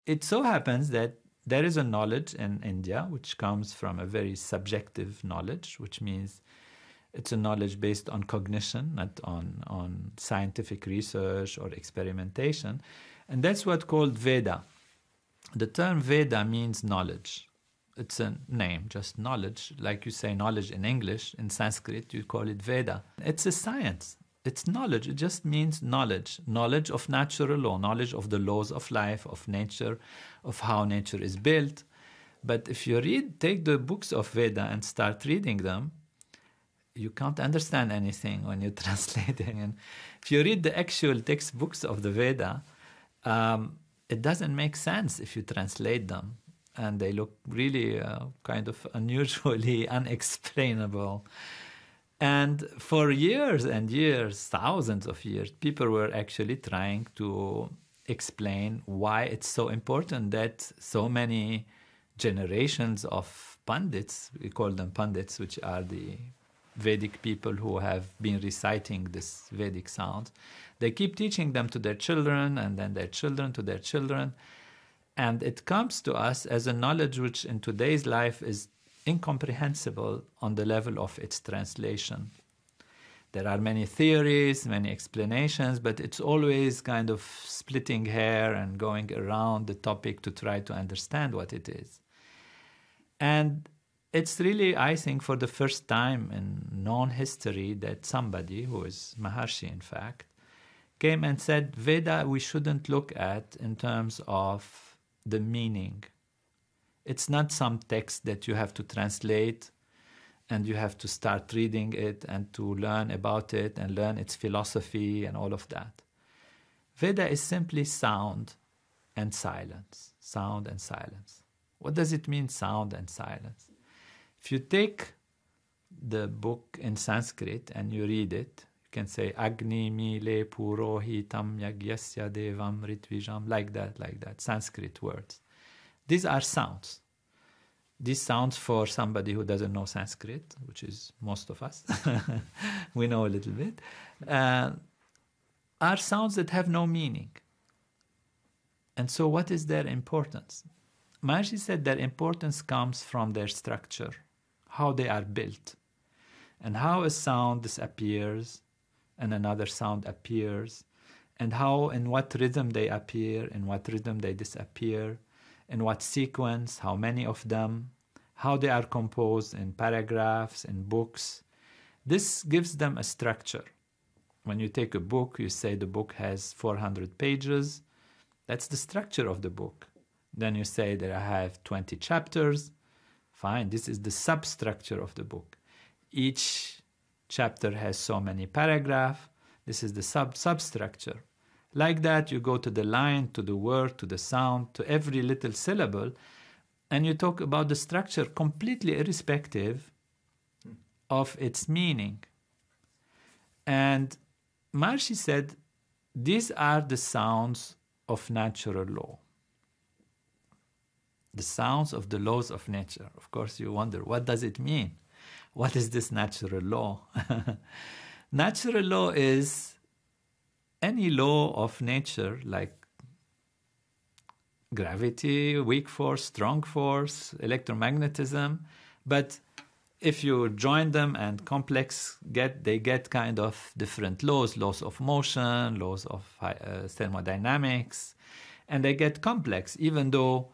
it so happens that there is a knowledge in India which comes from a very subjective knowledge, which means it's a knowledge based on cognition, not on scientific research or experimentation. And that's what's called Veda. The term Veda means knowledge. It's a name, just knowledge. Like you say knowledge in English, in Sanskrit, you call it Veda. It's a science. It's knowledge. It just means knowledge. Knowledge of natural law, knowledge of the laws of life, of nature, of how nature is built. But if you take the books of Veda and start reading them, you can't understand anything when you translate it. And if you read the actual textbooks of the Veda, it doesn't make sense if you translate them. And they look really kind of unusually unexplainable. And for years and years, thousands of years, people were actually trying to explain why it's so important that so many generations of pandits, we call them pandits, which are the Vedic people who have been reciting this Vedic sounds, they keep teaching them to their children and then their children to their children. And it comes to us as a knowledge which in today's life is incomprehensible on the level of its translation. There are many theories, many explanations, but it's always kind of splitting hair and going around the topic to try to understand what it is. And it's really, I think, for the first time in known history that somebody, who is Maharshi in fact, came and said, Veda we shouldn't look at in terms of the meaning. It's not some text that you have to translate and you have to start reading it and to learn about it and learn its philosophy and all of that. Veda is simply sound and silence. Sound and silence. What does it mean, sound and silence? If you take the book in Sanskrit and you read it, you can say Agni Mile Purohitam Yagyasya Devam Ritvijam, like that, Sanskrit words. These are sounds. These sounds, for somebody who doesn't know Sanskrit, which is most of us, we know a little bit, are sounds that have no meaning. And so what is their importance? Maharishi said their importance comes from their structure, how they are built, and how a sound disappears and another sound appears, and how, in what rhythm they appear, in what rhythm they disappear, in what sequence, how many of them, how they are composed in paragraphs, in books. This gives them a structure. When you take a book, you say the book has 400 pages. That's the structure of the book. Then you say that I have 20 chapters. Fine, this is the substructure of the book. Each chapter has so many paragraphs. This is the substructure. Like that, you go to the line, to the word, to the sound, to every little syllable, and you talk about the structure completely irrespective of its meaning. And Maharishi said, these are the sounds of natural law. The sounds of the laws of nature. Of course, you wonder, what does it mean? What is this natural law? Natural law is any law of nature, like gravity, weak force, strong force, electromagnetism. But if you join them and they get kind of different laws of motion, laws of thermodynamics, and they get complex, even though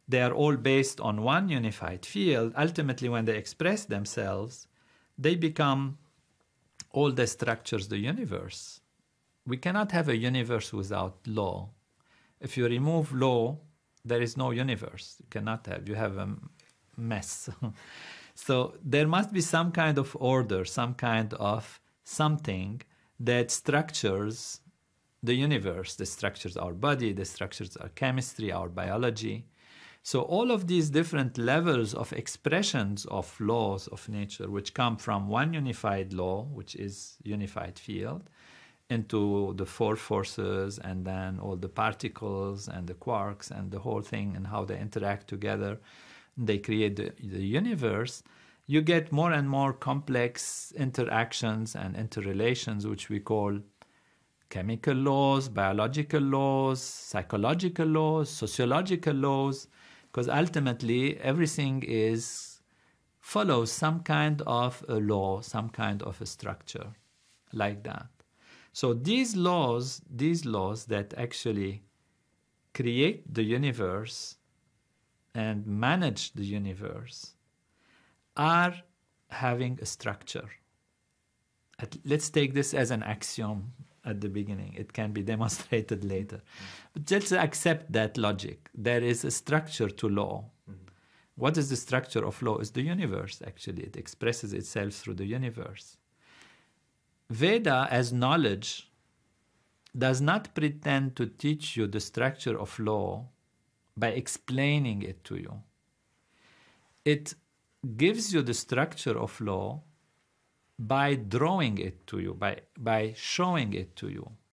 they are all based on one unified field. Ultimately, when they express themselves, they become all the structures, the universe. We cannot have a universe without law. If you remove law, there is no universe. You have a mess. So there must be some kind of order, some kind of something that structures the universe, that structures our body, that structures our chemistry, our biology. So all of these different levels of expressions of laws of nature, which come from one unified law, which is unified field, into the four forces and then all the particles and the quarks and the whole thing and how they interact together, they create the universe, you get more and more complex interactions and interrelations, which we call chemical laws, biological laws, psychological laws, sociological laws, because ultimately everything follows some kind of a law, some kind of a structure like that. So these laws that actually create the universe and manage the universe are having a structure. Let's take this as an axiom at the beginning. It can be demonstrated later. But just accept that logic. There is a structure to law. What is the structure of law? It's the universe, actually. It expresses itself through the universe. Veda, as knowledge, does not pretend to teach you the structure of law by explaining it to you. It gives you the structure of law by drawing it to you, by showing it to you.